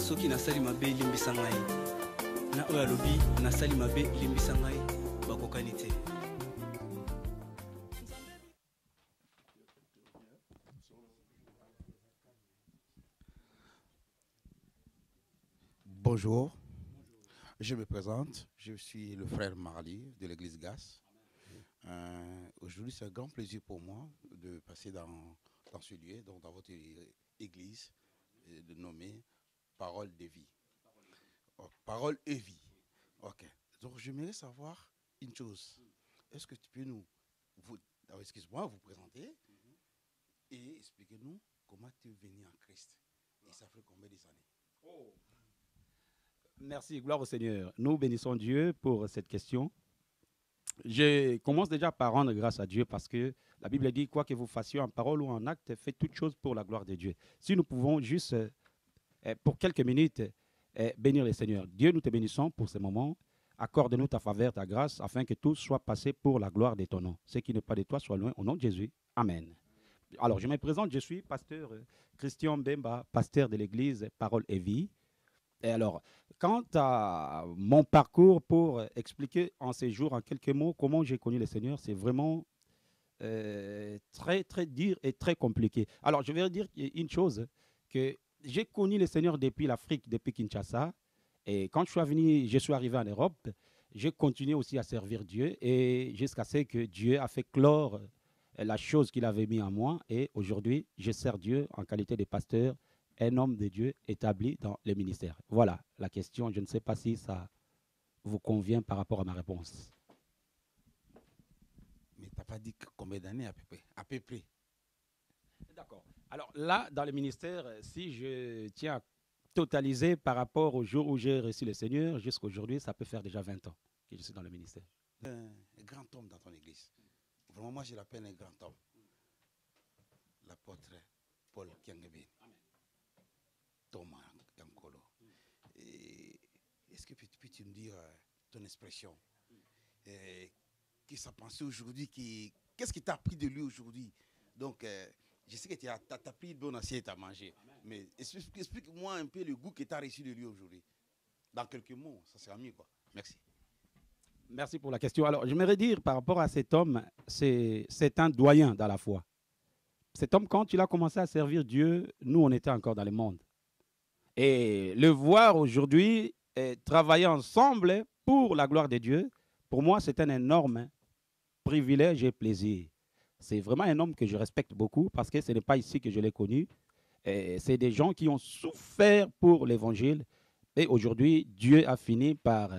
soki nasali mabe limbisa ngai na oyo alobi nasali mabe limbisa ngai bakokani te. Bonjour, je me présente, je suis le frère Marley de l'église GAS. Aujourd'hui, c'est un grand plaisir pour moi de passer dans ce lieu, donc dans votre église, de nommer Parole de vie. Oh, Parole et vie. Ok. Donc, j'aimerais savoir une chose. Est-ce que tu peux vous présenter et expliquer-nous comment tu es venu en Christ et ça fait combien d'années? Oh. Merci, gloire au Seigneur. Nous bénissons Dieu pour cette question. Je commence déjà par rendre grâce à Dieu parce que la Bible dit quoi que vous fassiez en parole ou en acte, faites toutes choses pour la gloire de Dieu. Si nous pouvons juste, pour quelques minutes, bénir le Seigneur. Dieu, nous te bénissons pour ce moment. Accorde-nous ta faveur, ta grâce, afin que tout soit passé pour la gloire de ton nom. Ce qui n'est pas de toi soit loin, au nom de Jésus. Amen. Alors, je me présente, je suis pasteur Christian Bemba, pasteur de l'église Parole et Vie. Et alors, quant à mon parcours, pour expliquer en ces jours, en quelques mots, comment j'ai connu le Seigneur, c'est vraiment très, très dur et très compliqué. Alors, je vais dire une chose, que j'ai connu le Seigneur depuis l'Afrique, depuis Kinshasa. Et quand je suis arrivé en Europe, j'ai continué aussi à servir Dieu et jusqu'à ce que Dieu a fait clore la chose qu'il avait mis en moi. Et aujourd'hui, je sers Dieu en qualité de pasteur, un homme de Dieu établi dans le ministère. Voilà la question. Je ne sais pas si ça vous convient par rapport à ma réponse. Mais tu n'as pas dit combien d'années à peu près? À peu près. D'accord. Alors là, dans le ministère, si je tiens à totaliser par rapport au jour où j'ai reçu le Seigneur, jusqu'à aujourd'hui, ça peut faire déjà 20 ans que je suis dans le ministère. Un grand homme dans ton église. Vraiment, moi, je l'appelle un grand homme. L'apôtre Paul Kiangebe. Thomas Yankolo. Est-ce que peux-tu me dire ton expression? Qu'est-ce que tu as pensé aujourd'hui? Qu'est-ce qui t'a appris de lui aujourd'hui? Donc, je sais que tu as pris une bonne assiette à manger. Amen. Mais explique-moi un peu le goût que tu as reçu de lui aujourd'hui. Dans quelques mots, ça sera mieux, quoi. Merci. Merci pour la question. Alors, j'aimerais dire par rapport à cet homme, c'est un doyen dans la foi. Cet homme, quand il a commencé à servir Dieu, nous, on était encore dans le monde. Et le voir aujourd'hui travailler ensemble pour la gloire de Dieu, pour moi, c'est un énorme privilège et plaisir. C'est vraiment un homme que je respecte beaucoup parce que ce n'est pas ici que je l'ai connu. C'est des gens qui ont souffert pour l'évangile. Et aujourd'hui, Dieu a fini par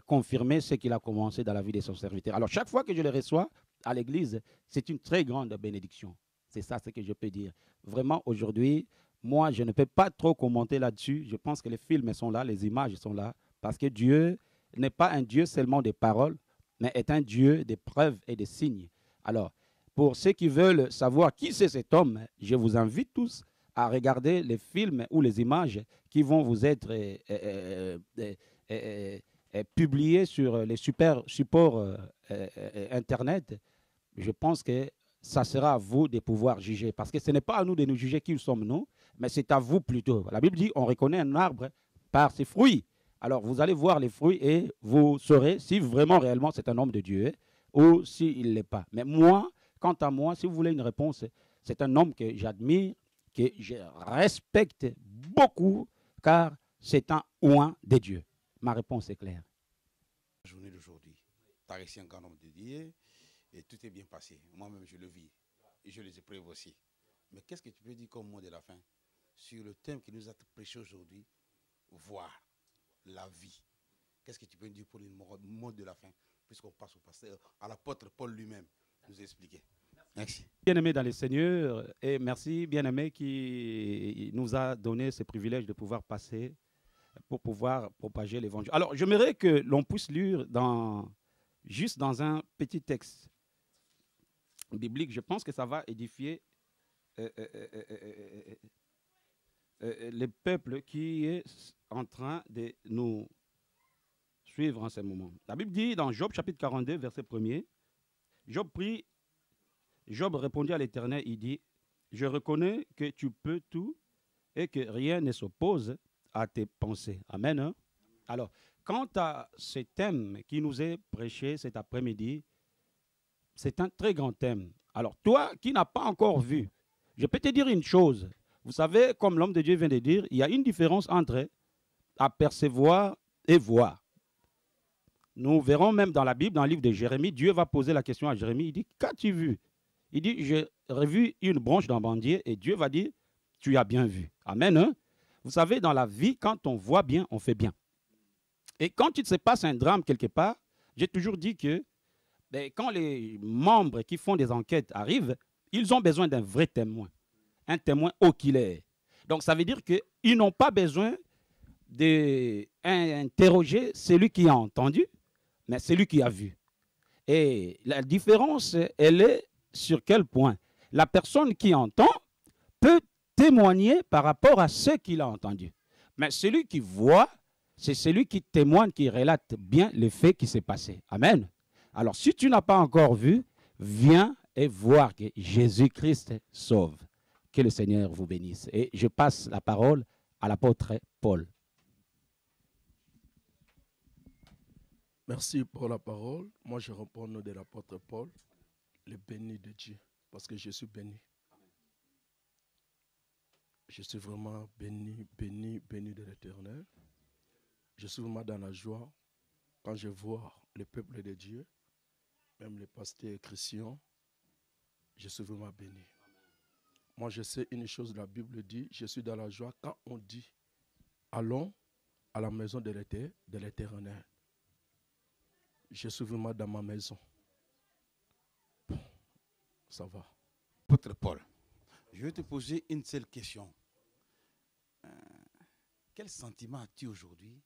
confirmer ce qu'il a commencé dans la vie de son serviteur. Alors, chaque fois que je le reçois à l'église, c'est une très grande bénédiction. C'est ça ce que je peux dire. Vraiment, aujourd'hui, moi, je ne peux pas trop commenter là-dessus. Je pense que les films sont là, les images sont là, parce que Dieu n'est pas un Dieu seulement des paroles, mais est un Dieu des preuves et des signes. Alors, pour ceux qui veulent savoir qui c'est cet homme, je vous invite tous à regarder les films ou les images qui vont vous être publiés sur les supports Internet. Je pense que ça sera à vous de pouvoir juger. Parce que ce n'est pas à nous de nous juger qui sommes nous, mais c'est à vous plutôt. La Bible dit on reconnaît un arbre par ses fruits. Alors vous allez voir les fruits et vous saurez si vraiment réellement c'est un homme de Dieu ou s'il ne l'est pas. Mais moi, quant à moi, si vous voulez une réponse, c'est un homme que j'admire, que je respecte beaucoup, car c'est un oint de Dieu. Ma réponse est claire. La journée d'aujourd'hui, tu as reçu un grand homme de Dieu. Et tout est bien passé. Moi-même, je le vis. Et je les éprouve aussi. Mais qu'est-ce que tu peux dire comme mot de la fin sur le thème qui nous a prêché aujourd'hui, voir la vie? Qu'est-ce que tu peux dire pour le mot de la fin, puisqu'on passe au pasteur, à l'apôtre Paul lui-même, nous expliquer. Merci. Bien-aimé dans le Seigneur, et merci, bien-aimé, qui nous a donné ce privilège de pouvoir passer pour pouvoir propager l'évangile. Alors, j'aimerais que l'on puisse lire juste dans un petit texte biblique. Je pense que ça va édifier le peuple qui est en train de nous suivre en ce moment. La Bible dit dans Job chapitre 42, verset 1er, Job prie, Job répondit à l'Éternel, il dit, je reconnais que tu peux tout et que rien ne s'oppose à tes pensées. Amen. Hein? Alors, quant à ce thème qui nous est prêché cet après-midi, c'est un très grand thème. Alors, toi qui n'as pas encore vu, je peux te dire une chose. Vous savez, comme l'homme de Dieu vient de dire, il y a une différence entre apercevoir et voir. Nous verrons même dans la Bible, dans le livre de Jérémie, Dieu va poser la question à Jérémie. Il dit, qu'as-tu vu? Il dit, j'ai revu une branche d'un bandier et Dieu va dire, tu as bien vu. Amen. Hein? Vous savez, dans la vie, quand on voit bien, on fait bien. Et quand il se passe un drame quelque part, j'ai toujours dit que quand les membres qui font des enquêtes arrivent, ils ont besoin d'un vrai témoin, un témoin oculaire. Donc ça veut dire qu'ils n'ont pas besoin d'interroger celui qui a entendu, mais celui qui a vu. Et la différence, elle est sur quel point? La personne qui entend peut témoigner par rapport à ce qu'il a entendu. Mais celui qui voit, c'est celui qui témoigne, qui relate bien les faits qui s'est passé. Amen. Alors, si tu n'as pas encore vu, viens et voir que Jésus-Christ sauve. Que le Seigneur vous bénisse. Et je passe la parole à l'apôtre Paul. Merci pour la parole. Moi, je réponds au nom de l'apôtre Paul, le béni de Dieu, parce que je suis béni. Je suis vraiment béni, béni, béni de l'Éternel. Je suis vraiment dans la joie quand je vois le peuple de Dieu, même les pasteurs chrétiens, je suis vraiment béni. Moi, je sais une chose, la Bible dit, je suis dans la joie quand on dit, allons à la maison de l'Éternel. Je suis vraiment dans ma maison. Bon, ça va. Apôtre Paul, je vais te poser une seule question. Quel sentiment as-tu aujourd'hui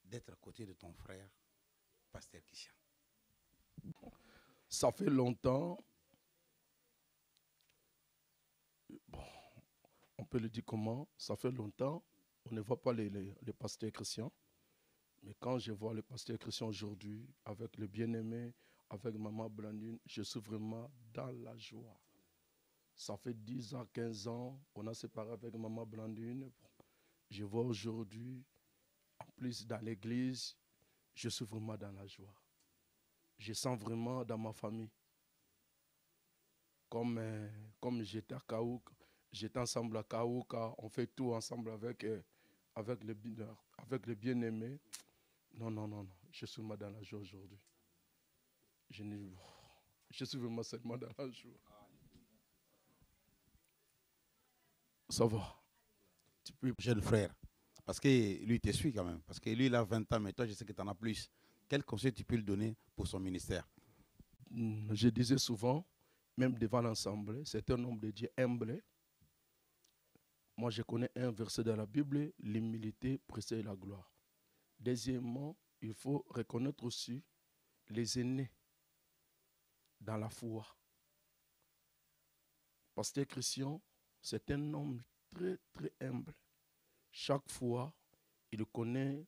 d'être à côté de ton frère, pasteur Christian? Ça fait longtemps. Bon, on peut le dire comment? Ça fait longtemps. On ne voit pas les pasteurs chrétiens. Mais quand je vois le pasteur Christian aujourd'hui, avec le bien-aimé, avec maman Blandine, je suis vraiment dans la joie. Ça fait 10 ans, 15 ans, on a séparé avec maman Blandine. Je vois aujourd'hui, en plus dans l'église, je suis vraiment dans la joie. Je sens vraiment dans ma famille. Comme j'étais à Kaouka, j'étais ensemble à Kaouka, on fait tout ensemble avec le bien-aimé. Non, non, non, non. Je suis vraiment dans la joie aujourd'hui. Je suis vraiment seulement dans la joie. Ça va. Tu peux, jeune frère, parce que lui te suit quand même. Parce que lui, il a 20 ans, mais toi, je sais que tu en as plus. Quel conseil tu peux lui donner pour son ministère? Je disais souvent, même devant l'Assemblée, c'est un homme de Dieu humble. Moi, je connais un verset dans la Bible, l'humilité précède la gloire. Deuxièmement, il faut reconnaître aussi les aînés dans la foi. Pasteur Christian, c'est un homme très, très humble. Chaque fois, il connaît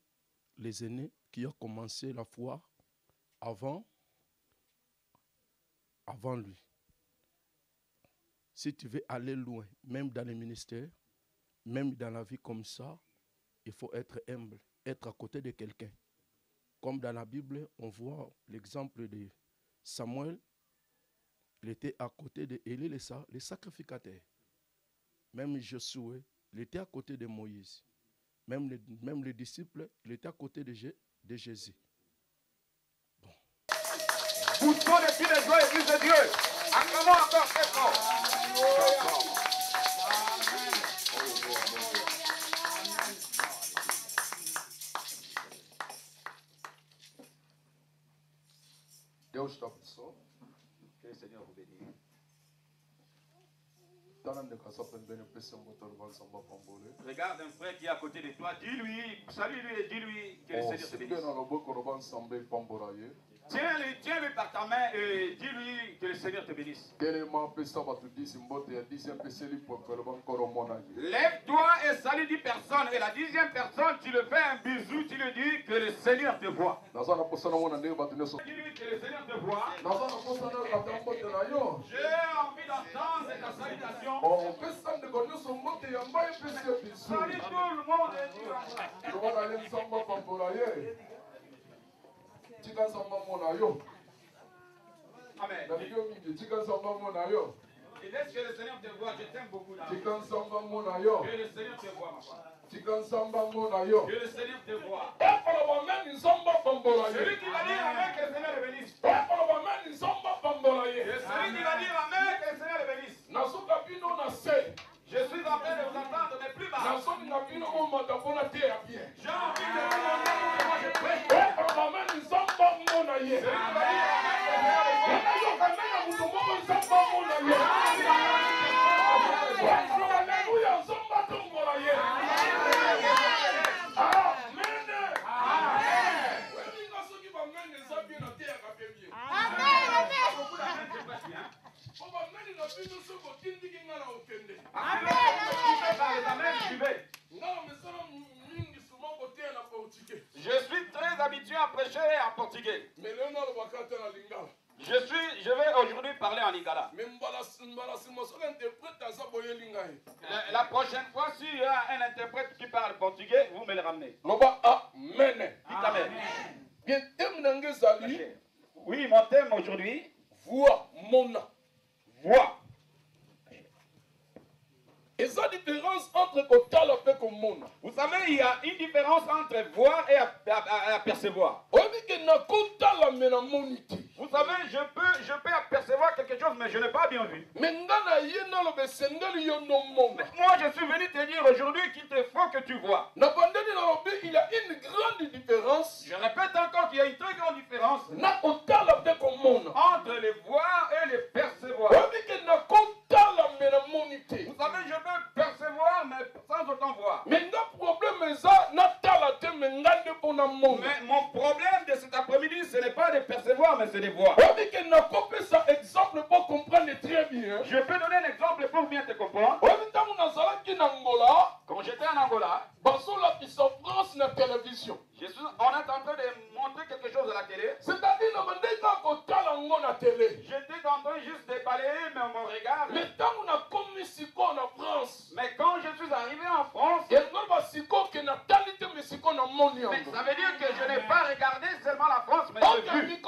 les aînés qui ont commencé la foi avant lui. Si tu veux aller loin, même dans les ministères, même dans la vie comme ça, il faut être humble, être à côté de quelqu'un. Comme dans la Bible, on voit l'exemple de Samuel, il était à côté d'Élie, le sacrificateur. Même Josué, il était à côté de Moïse. Même les disciples, il était à côté de Jésus. Bon. Poussons les pieds de joie et de Dieu. Acclamons encore très fort. Deus te abençoe. Que le Seigneur vous bénisse. Regarde un frère qui est à côté de toi, dis-lui, salue-lui et dis-lui que le Seigneur te bénisse. Tiens-le par ta main et dis-lui que le Seigneur te bénisse. Lève-toi et salue 10 personnes. Et la 10e personne, tu le fais un bisou, tu lui dis que le Seigneur te voit. Dis-lui que le Seigneur te voit. J'ai envie d'entendre ta salutation. Salut tout le monde et Dieu Amen. Et laisse que le Seigneur te voie, je t'aime beaucoup là. Que le Seigneur te voie, ma femme. Que le Seigneur te voie. Celui qui va dire Amen, que le Seigneur le bénisse. Et celui qui va dire Amen, que le Seigneur le bénisse. Je suis en train de vous entendre, mais plus bas. J'ai envie de vous montrer que moi je prêche. Celui qui va dire je suis très habitué à prêcher en portugais. Je vais aujourd'hui parler en lingala. La prochaine fois, s'il y a un interprète qui parle portugais, vous me le ramenez. Amen. Oui, mon thème aujourd'hui, voix. Et sa différence entre Kotala et Komona. Vous savez, il y a une différence entre voir et apercevoir. Vous savez, je peux apercevoir quelque chose, mais je n'ai pas bien vu. Mais moi, je suis venu te dire aujourd'hui qu'il te faut que tu vois. Il y a une grande différence. Je répète encore qu'il y a une très grande différence entre les voir et les percevoir. Vous savez, je peux percevoir, mais sans autant voir. Mais mon problème de cet après-midi, ce n'est pas de percevoir, mais c'est de voir. Je peux donner un exemple pour bien te comprendre. Quand j'étais en Angola, on est en train de montrer quelque chose à la télé. J'étais en train juste de balayer mon regard. Mais quand je suis arrivé en France, mais ça veut dire que je n'ai pas regardé seulement la France, mais j'ai vu.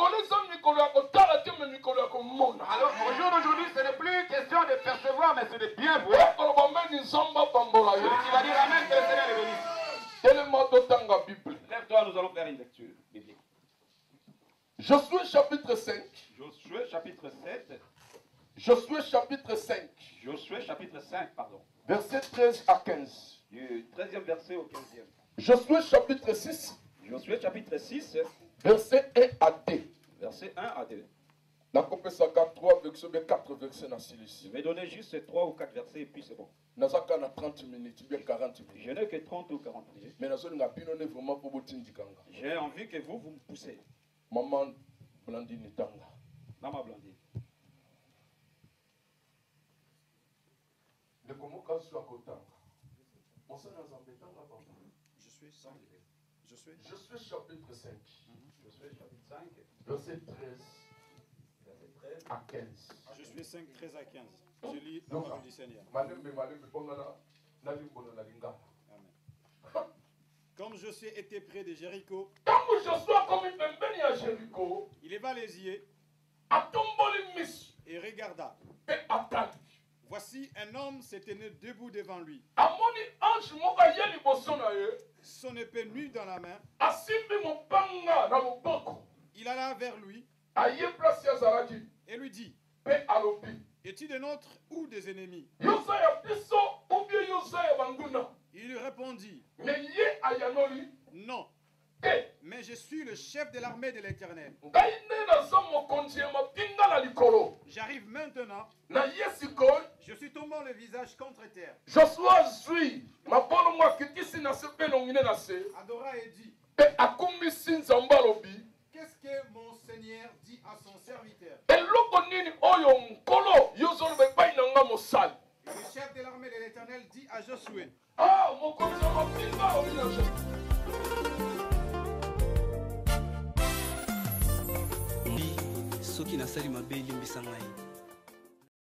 Alors au jour d'aujourd'hui, ce n'est plus question de percevoir, mais c'est de bien voir. Celui qui va dire Amen, que le Seigneur le bénisse. Lève-toi, nous allons faire une lecture biblique. Josué chapitre 5. Josué chapitre 7. Josué chapitre 5. Josué chapitre 5, pardon. Verset 13 à 15. Du 13e verset au 15e. Josué chapitre 6. Josué chapitre 6. Verset 1 à 2. Verset 1 à 2. Je vais donner juste 3 ou 4 versets et puis c'est bon. 30 minutes, bien 40 minutes. Je n'ai que 30 ou 40 minutes. Mais j'ai envie que vous me poussez. Maman Blandine Tanga. Maman Blandine. Je suis chapitre 5. Josué chapitre 5. Verset 13 à 15. Je suis 5, 13 à 15. Je lis la parole du Seigneur. Amen. Comme Josué était près de Jéricho, il leva les yeux et regarda. Voici un homme s'est tenu debout devant lui. Son épée nue dans la main. Il alla vers lui et lui dit: es-tu des nôtres ou des ennemis? Il lui répondit: non, mais je suis le chef de l'armée de l'Éternel. J'arrive maintenant. Je suis tombant le visage contre terre. Adora et dit: qu'est-ce que mon Seigneur dit à son serviteur? Et le chef de l'armée de l'Éternel dit à Josué: soki nasali mabe elimbisa ngai